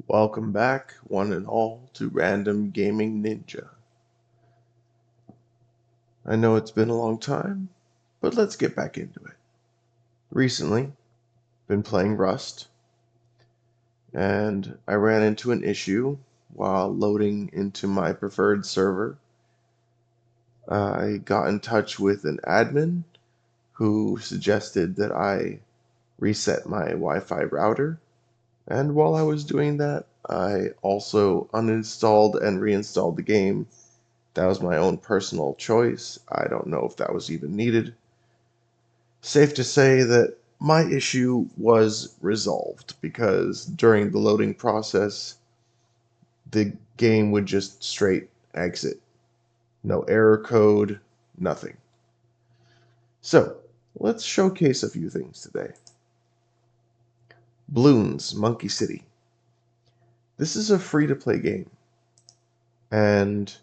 Welcome back, one and all, to Random Gaming Ninja. I know it's been a long time, but let's get back into it. Recently, been playing Rust, and I ran into an issue while loading into my preferred server. I got in touch with an admin who suggested that I reset my Wi-Fi router, and while I was doing that, I also uninstalled and reinstalled the game. That was my own personal choice. I don't know if that was even needed. Safe to say that my issue was resolved because during the loading process, the game would just straight exit. No error code, nothing. So, let's showcase a few things today. Bloons Monkey City. This is a free-to-play game, and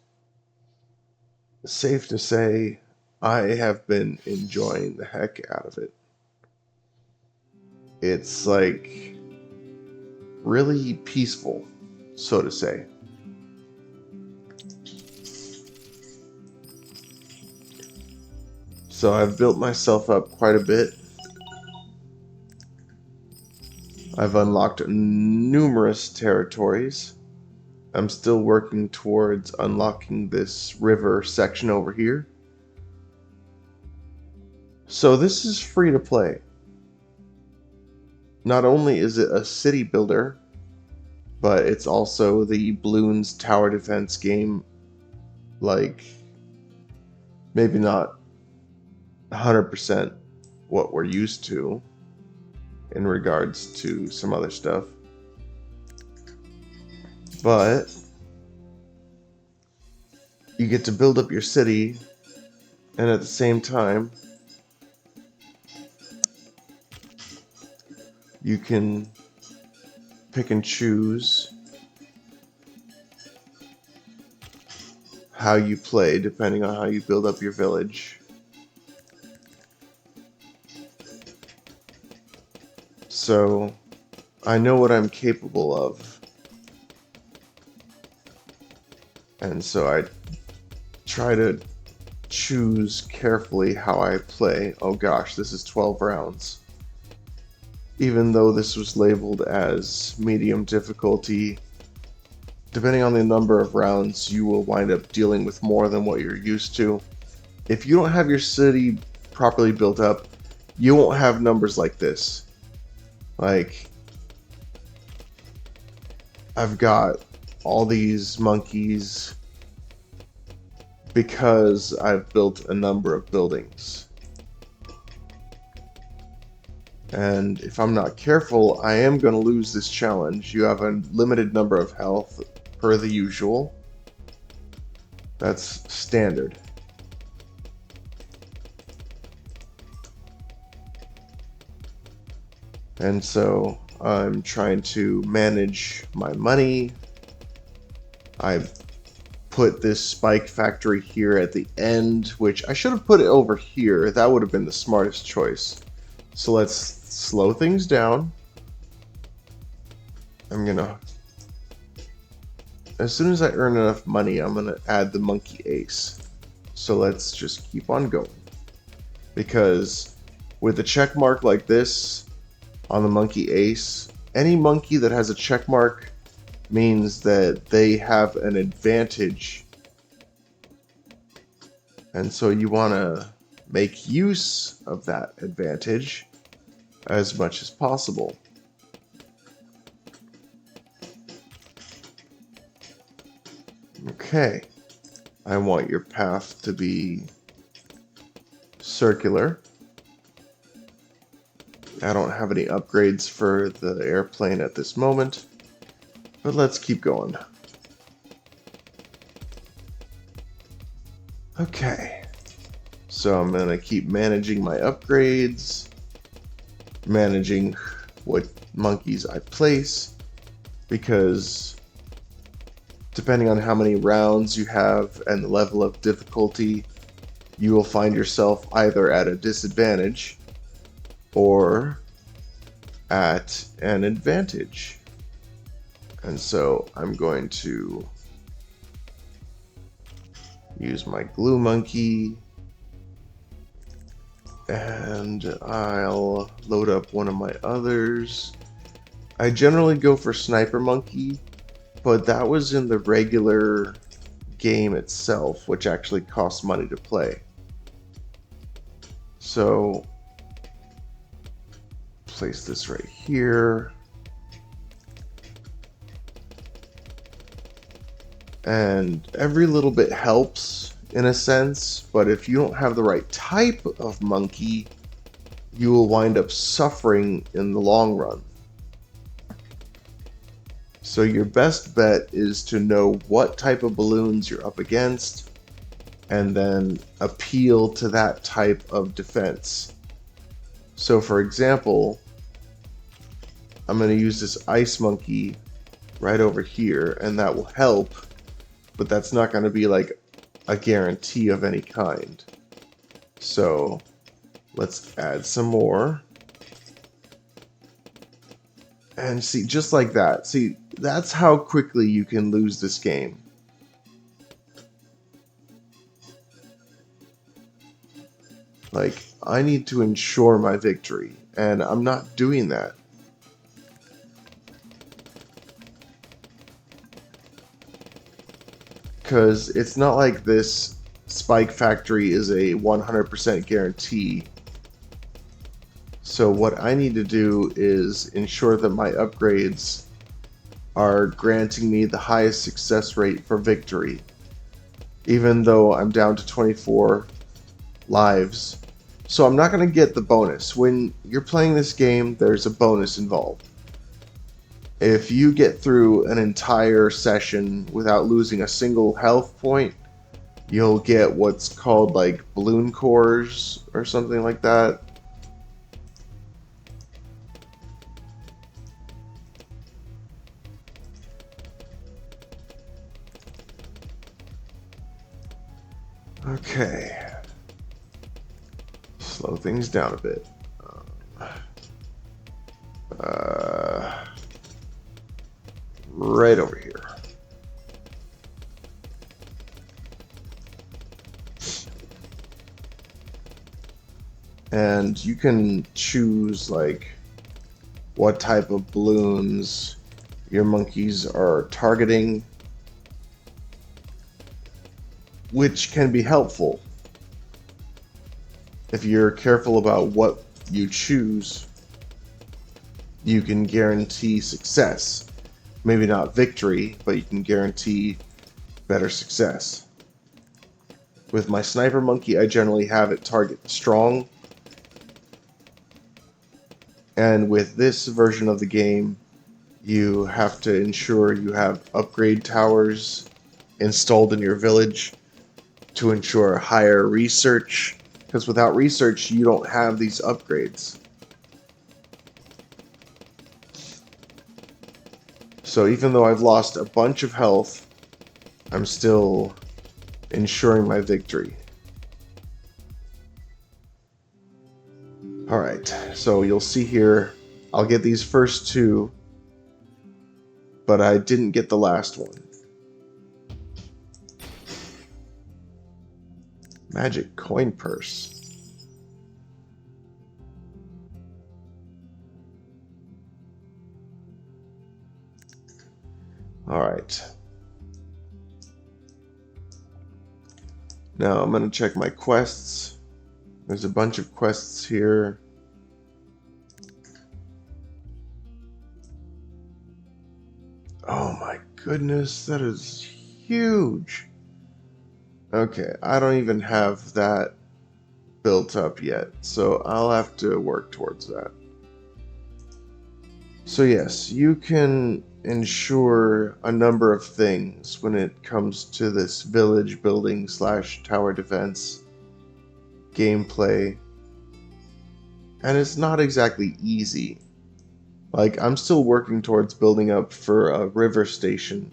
safe to say, I have been enjoying the heck out of it. It's like really peaceful, so to say. So I've built myself up quite a bit. I've unlocked numerous territories. I'm still working towards unlocking this river section over here. So this is free to play. Not only is it a city builder, but it's also the Bloons tower defense game, like maybe not 100% what we're used to in regards to some other stuff. But you get to build up your city, and at the same time, you can pick and choose how you play depending on how you build up your village. So I know what I'm capable of, and so I try to choose carefully how I play. Oh gosh, this is 12 rounds. Even though this was labeled as medium difficulty, depending on the number of rounds, you will wind up dealing with more than what you're used to. If you don't have your city properly built up, you won't have numbers like this. Like, I've got all these monkeys because I've built a number of buildings. And if I'm not careful, I am going to lose this challenge. You have a limited number of health per the usual. That's standard. And so I'm trying to manage my money. I've put this spike factory here at the end, which I should have put it over here. That would have been the smartest choice. So let's slow things down. I'm gonna, as soon as I earn enough money, I'm gonna add the monkey ace. So let's just keep on going. Because with a check mark like this on the monkey ace, any monkey that has a check mark means that they have an advantage. And so you want to make use of that advantage as much as possible. Okay, I want your path to be circular. I don't have any upgrades for the airplane at this moment, but let's keep going. Okay, so I'm going to keep managing my upgrades, managing what monkeys I place, because depending on how many rounds you have and the level of difficulty, you will find yourself either at a disadvantage or at an advantage. And so I'm going to use my glue monkey, and I'll load up one of my others. I generally go for sniper monkey, but that was in the regular game itself, which actually costs money to play. So place this right here. And every little bit helps in a sense, but if you don't have the right type of monkey, you will wind up suffering in the long run. So your best bet is to know what type of balloons you're up against and then appeal to that type of defense. So for example, I'm going to use this ice monkey right over here, and that will help, but that's not going to be like a guarantee of any kind. So let's add some more. And see, just like that. See, that's how quickly you can lose this game. Like, I need to ensure my victory, and I'm not doing that. Because it's not like this Spike Factory is a 100% guarantee. So what I need to do is ensure that my upgrades are granting me the highest success rate for victory. Even though I'm down to 24 lives. So I'm not going to get the bonus. When you're playing this game, there's a bonus involved. If you get through an entire session without losing a single health point, you'll get what's called like balloon cores or something like that. Okay. Slow things down a bit. Right over here. And you can choose like what type of balloons your monkeys are targeting, which can be helpful. If you're careful about what you choose, you can guarantee success. Maybe not victory, but you can guarantee better success. With my sniper monkey, I generally have it target strong. And with this version of the game, you have to ensure you have upgrade towers installed in your village to ensure higher research. Because without research, you don't have these upgrades. So even though I've lost a bunch of health, I'm still ensuring my victory. Alright, so you'll see here, I'll get these first two, but I didn't get the last one. Magic coin purse. Alright. Now I'm going to check my quests. There's a bunch of quests here. Oh my goodness, that is huge. Okay, I don't even have that built up yet, so I'll have to work towards that. So yes, you can ensure a number of things when it comes to this village building / tower defense gameplay, and it's not exactly easy. Like, I'm still working towards building up for a river station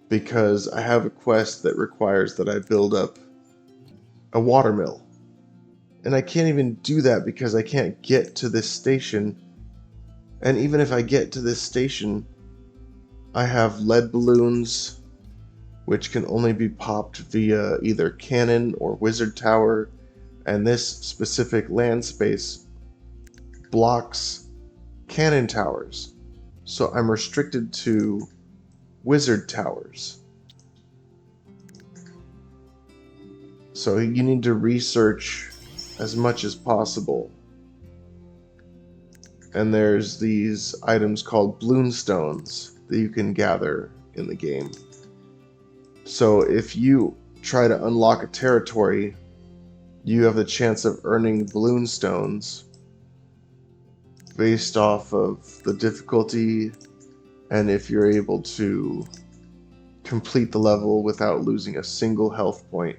because I have a quest that requires that I build up a watermill, and I can't even do that because I can't get to this station. And even if I get to this station, I have lead balloons, which can only be popped via either cannon or wizard tower, and this specific land space blocks cannon towers. So I'm restricted to wizard towers. So you need to research as much as possible. And there's these items called bloonstones that you can gather in the game. So if you try to unlock a territory, you have the chance of earning bloonstones based off of the difficulty and if you're able to complete the level without losing a single health point.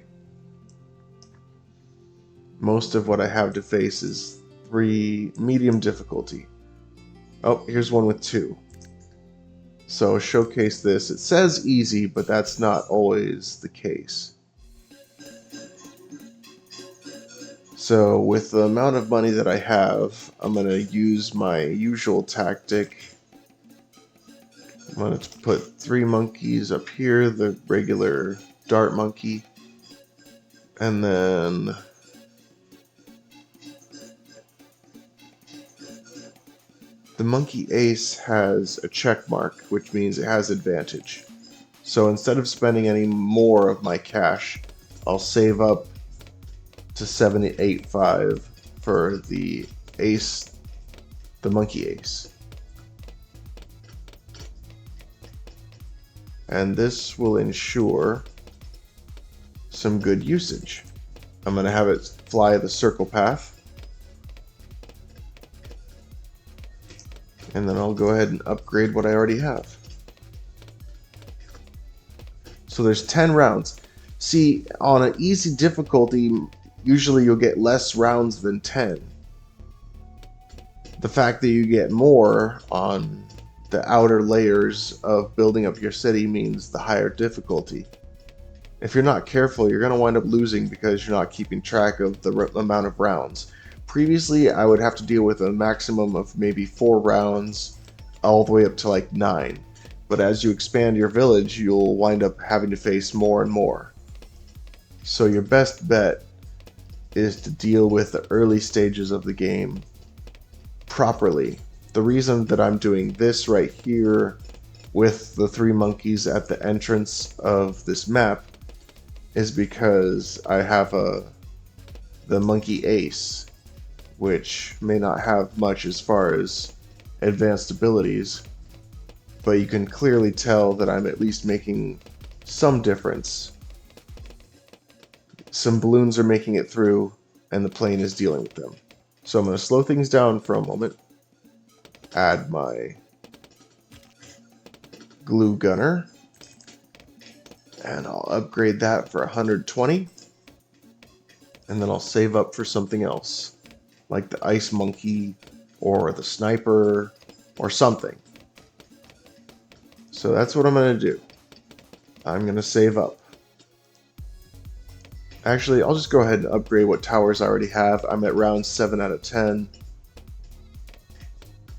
Most of what I have to face is 3 medium difficulty. Oh, here's one with 2. So showcase this. It says easy, but that's not always the case. So with the amount of money that I have, I'm going to use my usual tactic. I'm going to put 3 monkeys up here, the regular dart monkey, and then the monkey ace has a check mark, which means it has advantage. So instead of spending any more of my cash, I'll save up to 785 for the ace, the monkey ace. And this will ensure some good usage. I'm going to have it fly the circle path. And then I'll go ahead and upgrade what I already have. So there's 10 rounds. See, on an easy difficulty, usually you'll get less rounds than 10. The fact that you get more on the outer layers of building up your city means the higher difficulty. If you're not careful, you're going to wind up losing because you're not keeping track of the amount of rounds. Previously, I would have to deal with a maximum of maybe 4 rounds, all the way up to like 9. But as you expand your village, you'll wind up having to face more and more. So your best bet is to deal with the early stages of the game properly. The reason that I'm doing this right here with the 3 monkeys at the entrance of this map is because I have the monkey ace, which may not have much as far as advanced abilities, but you can clearly tell that I'm at least making some difference. Some balloons are making it through, and the plane is dealing with them. So I'm going to slow things down for a moment, add my glue gunner, and I'll upgrade that for 120, and then I'll save up for something else, like the ice monkey, or the sniper, or something. So that's what I'm going to do. I'm going to save up. Actually, I'll just go ahead and upgrade what towers I already have. I'm at round 7 out of 10.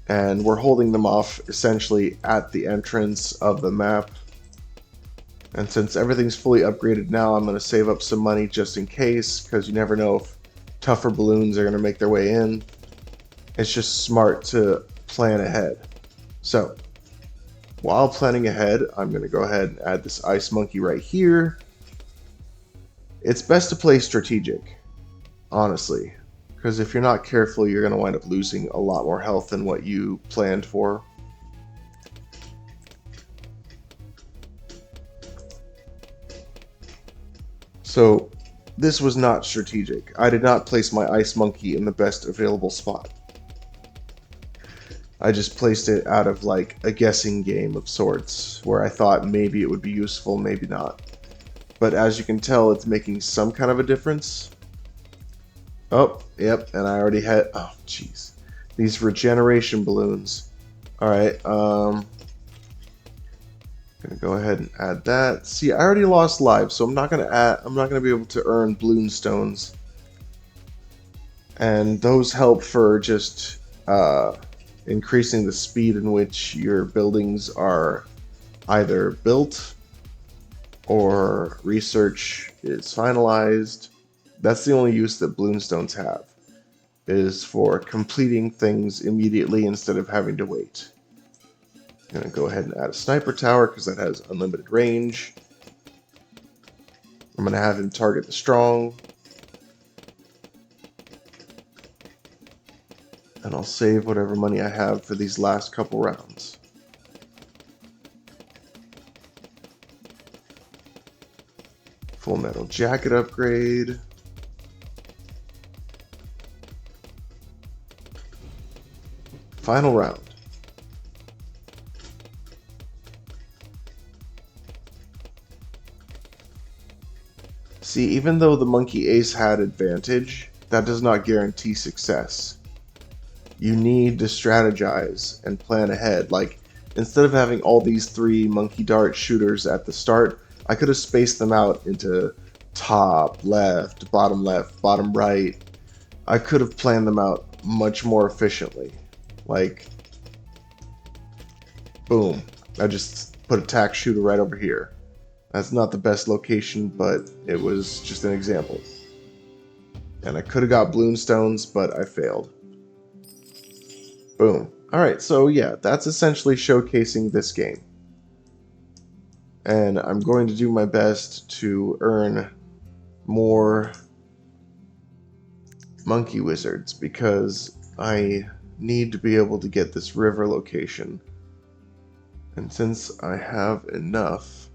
And we're holding them off essentially at the entrance of the map. And since everything's fully upgraded now, I'm going to save up some money just in case, because you never know if tougher balloons are going to make their way in. It's just smart to plan ahead. So, while planning ahead, I'm going to go ahead and add this ice monkey right here. It's best to play strategic, honestly, because if you're not careful, you're going to wind up losing a lot more health than what you planned for. So, this was not strategic. I did not place my ice monkey in the best available spot. I just placed it out of like a guessing game of sorts, where I thought maybe it would be useful, maybe not. But as you can tell, it's making some kind of a difference. Oh, yep, and I already had, oh jeez, these regeneration balloons. Alright, gonna go ahead and add that. See, I already lost lives, so I'm not gonna be able to earn bloonstones. And those help for just increasing the speed in which your buildings are either built or research is finalized. That's the only use that Bloomstones have, is for completing things immediately instead of having to wait. I'm going to go ahead and add a sniper tower because that has unlimited range. I'm going to have him target the strong. And I'll save whatever money I have for these last couple rounds. Full metal jacket upgrade. Final round. See, even though the monkey ace had advantage, that does not guarantee success. You need to strategize and plan ahead. Like, instead of having all these 3 monkey dart shooters at the start, I could have spaced them out into top, left, bottom right. I could have planned them out much more efficiently. Like, boom, I just put a tack shooter right over here. That's not the best location, but it was just an example. And I could have got Bloomstones, but I failed. Boom. Alright, so yeah, that's essentially showcasing this game. And I'm going to do my best to earn more monkey wizards because I need to be able to get this river location. And since I have enough,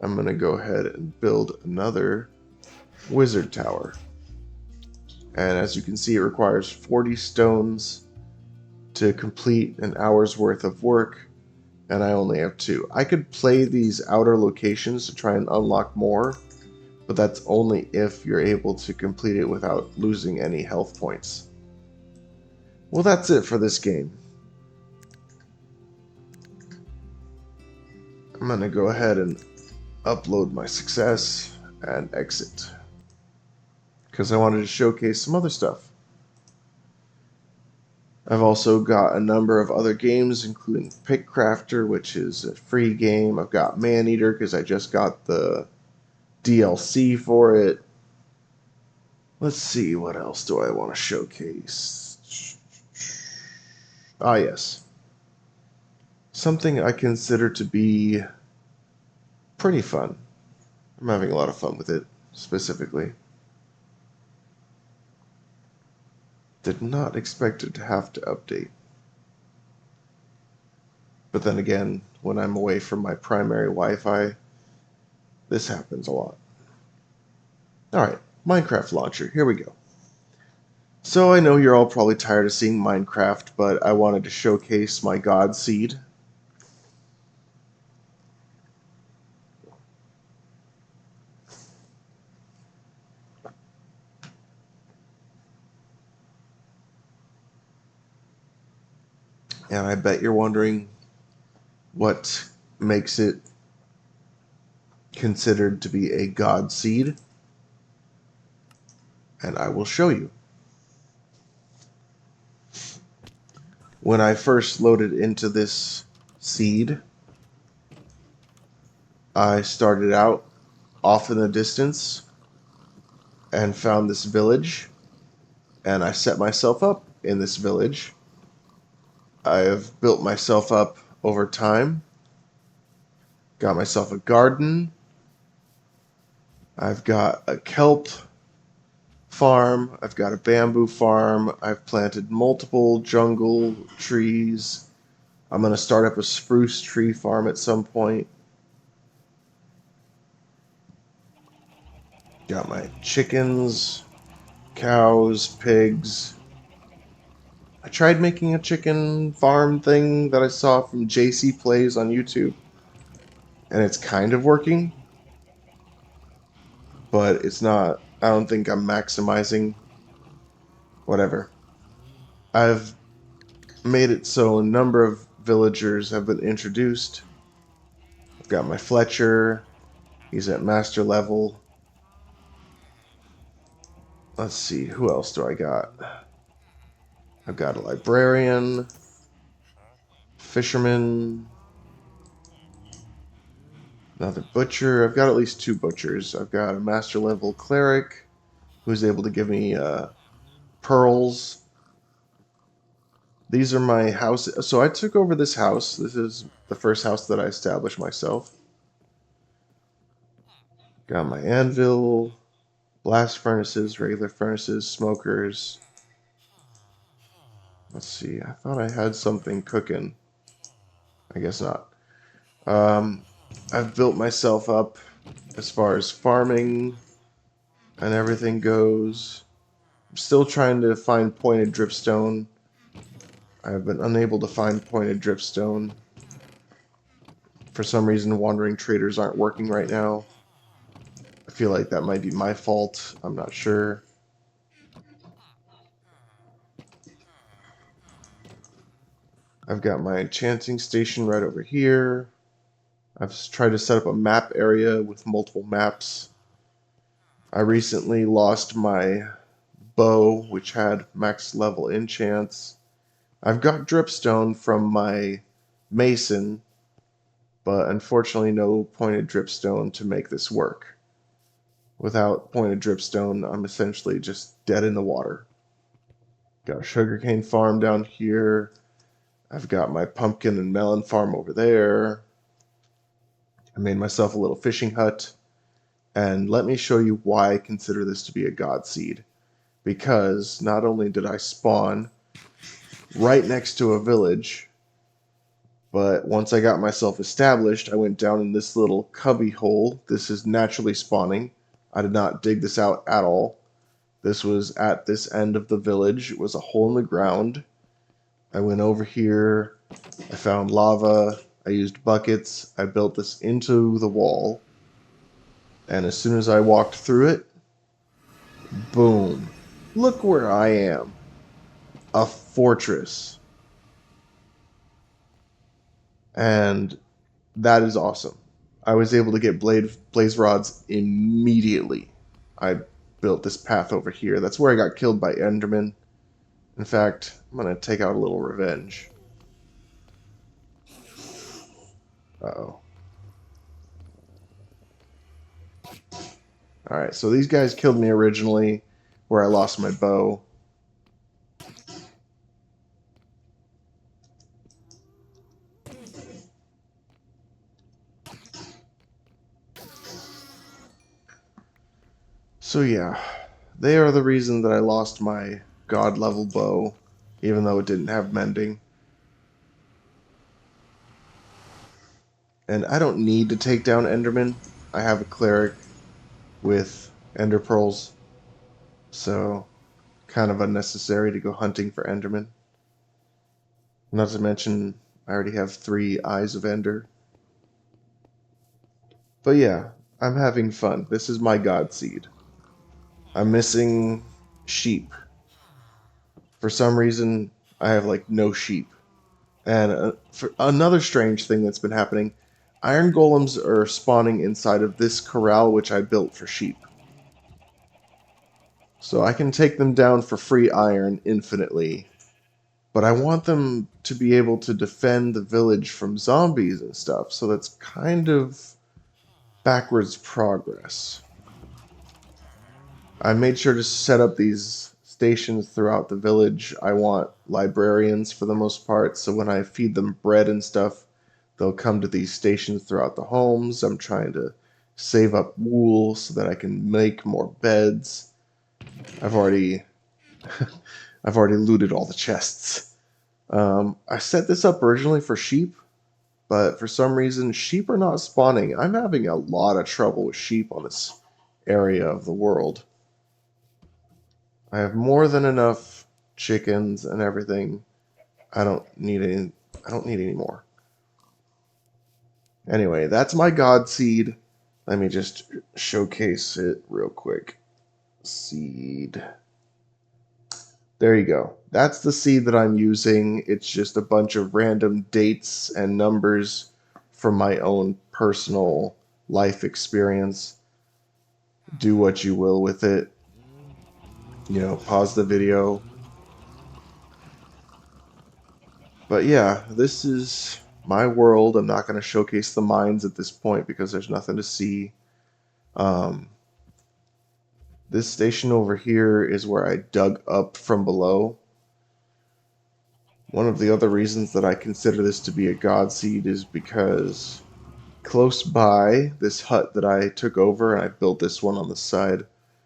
I'm going to go ahead and build another wizard tower. And as you can see, it requires 40 stones to complete an hour's worth of work, and I only have 2. I could play these outer locations to try and unlock more, but that's only if you're able to complete it without losing any health points. Well, that's it for this game. I'm going to go ahead and upload my success and exit, because I wanted to showcase some other stuff. I've also got a number of other games, including Pick Crafter, which is a free game. I've got Maneater, because I just got the DLC for it. Let's see, what else do I want to showcase? Ah, yes. Something I consider to be pretty fun. I'm having a lot of fun with it, specifically. Did not expect it to have to update. But then again, when I'm away from my primary Wi-Fi, this happens a lot. Alright, Minecraft launcher, here we go. So I know you're all probably tired of seeing Minecraft, but I wanted to showcase my God Seed. And I bet you're wondering what makes it considered to be a God Seed. And I will show you. When I first loaded into this seed, I started out off in the distance and found this village, and I set myself up in this village. I have built myself up over time, got myself a garden, I've got a kelp farm, I've got a bamboo farm, I've planted multiple jungle trees. I'm going to start up a spruce tree farm at some point. Got my chickens, cows, pigs. I tried making a chicken farm thing that I saw from JC Plays on YouTube, and it's kind of working, but it's not. I don't think I'm maximizing. Whatever. I've made it so a number of villagers have been introduced. I've got my Fletcher. He's at master level. Let's see, who else do I got? I've got a librarian, fisherman, Another butcher. I've got at least 2 butchers. I've got a master level cleric who's able to give me pearls. These are my houses. So I took over this house. This is the first house that I established myself. Got my anvil, blast furnaces, regular furnaces, smokers. Let's see. I thought I had something cooking. I guess not. Um, I've built myself up as far as farming and everything goes. I'm still trying to find pointed dripstone. I've been unable to find pointed dripstone. For some reason, wandering traders aren't working right now. I feel like that might be my fault. I'm not sure. I've got my enchanting station right over here. I've tried to set up a map area with multiple maps. I recently lost my bow, which had max level enchants. I've got dripstone from my mason, but unfortunately no pointed dripstone to make this work. Without pointed dripstone, I'm essentially just dead in the water. Got a sugarcane farm down here. I've got my pumpkin and melon farm over there. I made myself a little fishing hut. And let me show you why I consider this to be a god seed. Because not only did I spawn right next to a village, but once I got myself established, I went down in this little cubby hole. This is naturally spawning. I did not dig this out at all. This was at this end of the village. It was a hole in the ground. I went over here. I found lava. I used buckets. I built this into the wall. And as soon as I walked through it, boom. Look where I am. A fortress. And that is awesome. I was able to get blaze rods immediately. I built this path over here. That's where I got killed by Enderman. In fact, I'm going to take out a little revenge. Uh-oh. Alright, so these guys killed me originally where I lost my bow. So yeah, they are the reason that I lost my god level bow, even though it didn't have mending. And I don't need to take down Enderman. I have a cleric with ender pearls, so kind of unnecessary to go hunting for Enderman. Not to mention, I already have 3 Eyes of Ender. But yeah, I'm having fun. This is my god seed. I'm missing sheep. For some reason, I have like no sheep. And for another strange thing that's been happening, iron golems are spawning inside of this corral which I built for sheep. So I can take them down for free iron infinitely. But I want them to be able to defend the village from zombies and stuff. So that's kind of backwards progress. I made sure to set up these stations throughout the village. I want librarians for the most part, so when I feed them bread and stuff, they'll come to these stations throughout the homes. I'm trying to save up wool so that I can make more beds. I've already I've already looted all the chests. I set this up originally for sheep, but for some reason sheep are not spawning. I'm having a lot of trouble with sheep on this area of the world. I have more than enough chickens and everything. I don't need any more. Anyway, that's my god seed. Let me just showcase it real quick. Seed. There you go. That's the seed that I'm using. It's just a bunch of random dates and numbers from my own personal life experience. Do what you will with it. You know, pause the video. But yeah, this is my world. I'm not going to showcase the mines at this point because there's nothing to see. This station over here is where I dug up from below. One of the other reasons that I consider this to be a god seed is because close by this hut that I took over, and I built this one on the side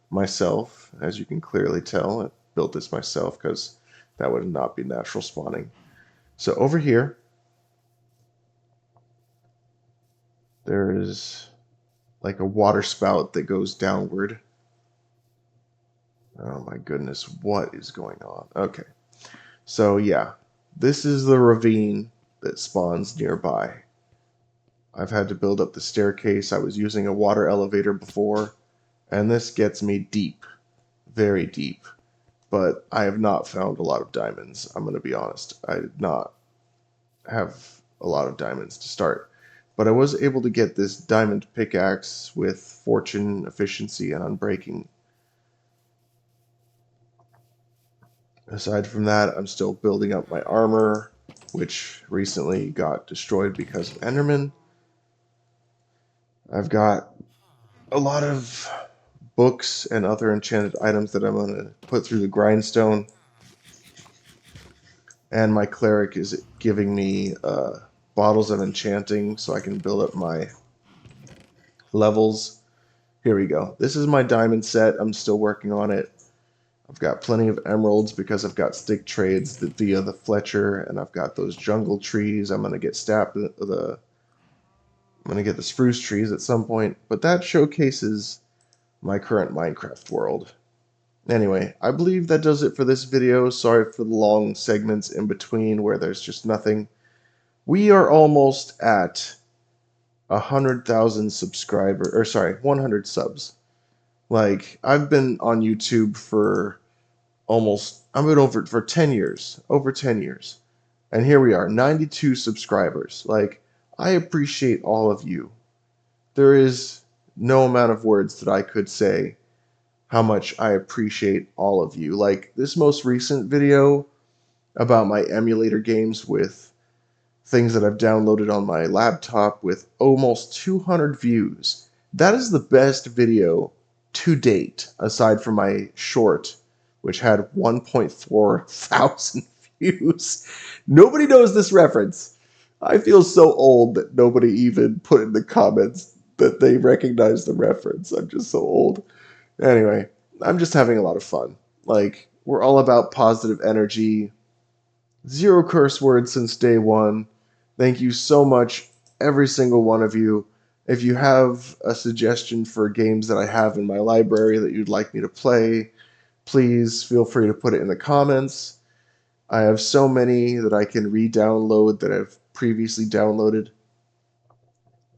myself, as you can clearly tell. I built this myself because that would not be natural spawning. So over here, there is like a water spout that goes downward. Oh my goodness, what is going on? Okay, so yeah, this is the ravine that spawns nearby. I've had to build up the staircase. I was using a water elevator before, and this gets me deep, very deep. But I have not found a lot of diamonds. I'm going to be honest. I did not have a lot of diamonds to start. But I was able to get this diamond pickaxe with fortune, efficiency, and unbreaking. Aside from that, I'm still building up my armor, which recently got destroyed because of Enderman. I've got a lot of books and other enchanted items that I'm going to put through the grindstone. And my cleric is giving me bottles of enchanting so I can build up my levels. Here we go. This is my diamond set. I'm still working on it. I've got plenty of emeralds because I've got stick trades via the Fletcher, and I've got those jungle trees. I'm gonna get I'm gonna get the spruce trees at some point, but that showcases my current Minecraft world. Anyway, I believe that does it for this video. Sorry for the long segments in between where there's just nothing. We are almost at 100,000 subscribers, or sorry, 100 subs. Like, I've been on YouTube for I've been over for 10 years, over 10 years. And here we are, 92 subscribers. Like, I appreciate all of you. There is no amount of words that I could say how much I appreciate all of you. Like, this most recent video about my emulator games with things that I've downloaded on my laptop with almost 200 views. That is the best video to date, aside from my short, which had 1.4 thousand views. Nobody knows this reference. I feel so old that nobody even put in the comments that they recognize the reference. I'm just so old. Anyway, I'm just having a lot of fun. Like, we're all about positive energy. Zero curse words since day one. Thank you so much, every single one of you. If you have a suggestion for games that I have in my library that you'd like me to play, please feel free to put it in the comments. I have so many that I can re-download that I've previously downloaded.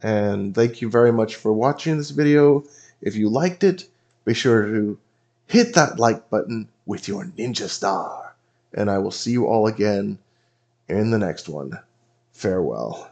And thank you very much for watching this video. If you liked it, be sure to hit that like button with your ninja star. And I will see you all again in the next one. Farewell.